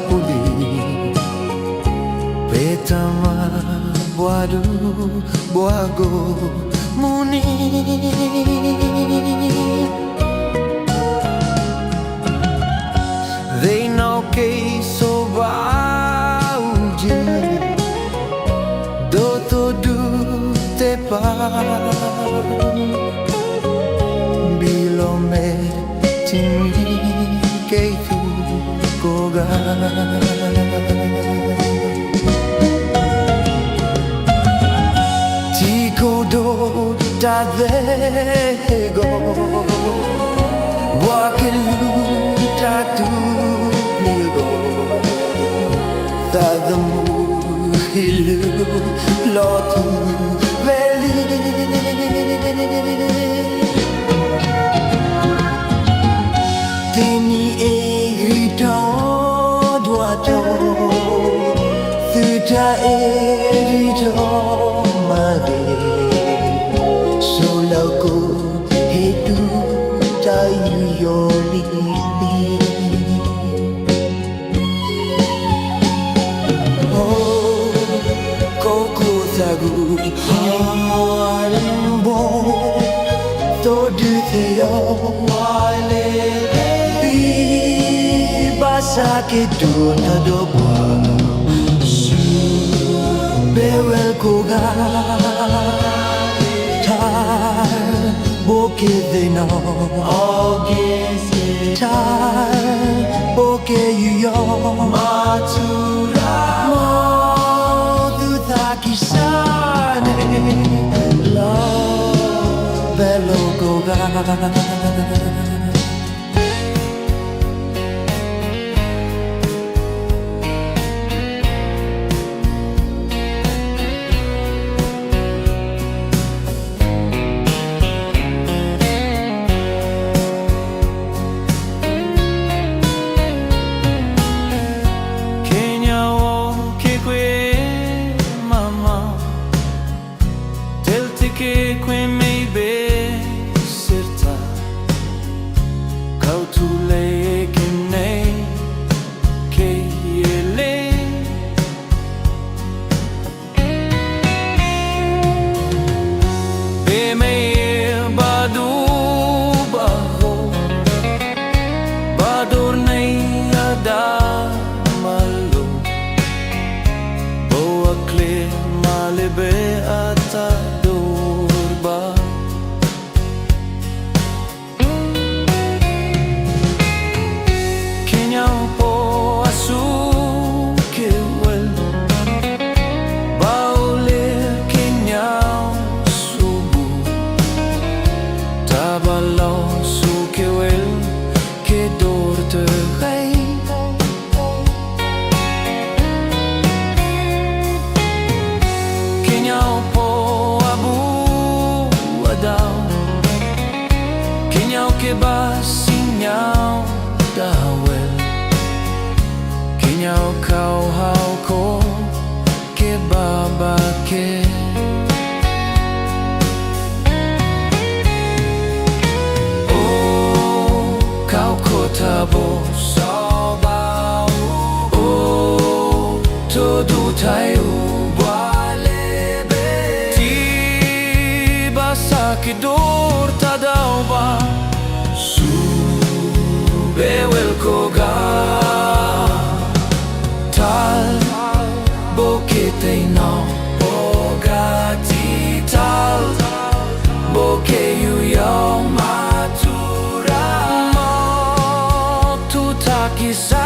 huli Betama buadu buago muni They know que so bauji Doto du te pa Bilome timi que tu koga Tico do da dego Wakilu da tu nigo Da the moon hilu lotu veli Tini e rito duato Thuta e rito made Solako hetu tayu yoli Oh, koko tagu harimbo Todu theo wale Basa ke tu tado bua Su bewel koga Tar boke de no Tar boke yu yo Matura Mo tu taki sane Love bello koga Che qui mi beserta Kau tu le che nei che ele Be me badu baho Badur nei ada malu Boa clear malebe ata Que basinhau da wel Kinhau kau hau ko que baba que Oh kau kotabo sobau Oh todo taiu boalebe Ti basa que dor tadauba Bewel koga Tal bokete no Bogati tal Boke yu yo matura Mo tu takisa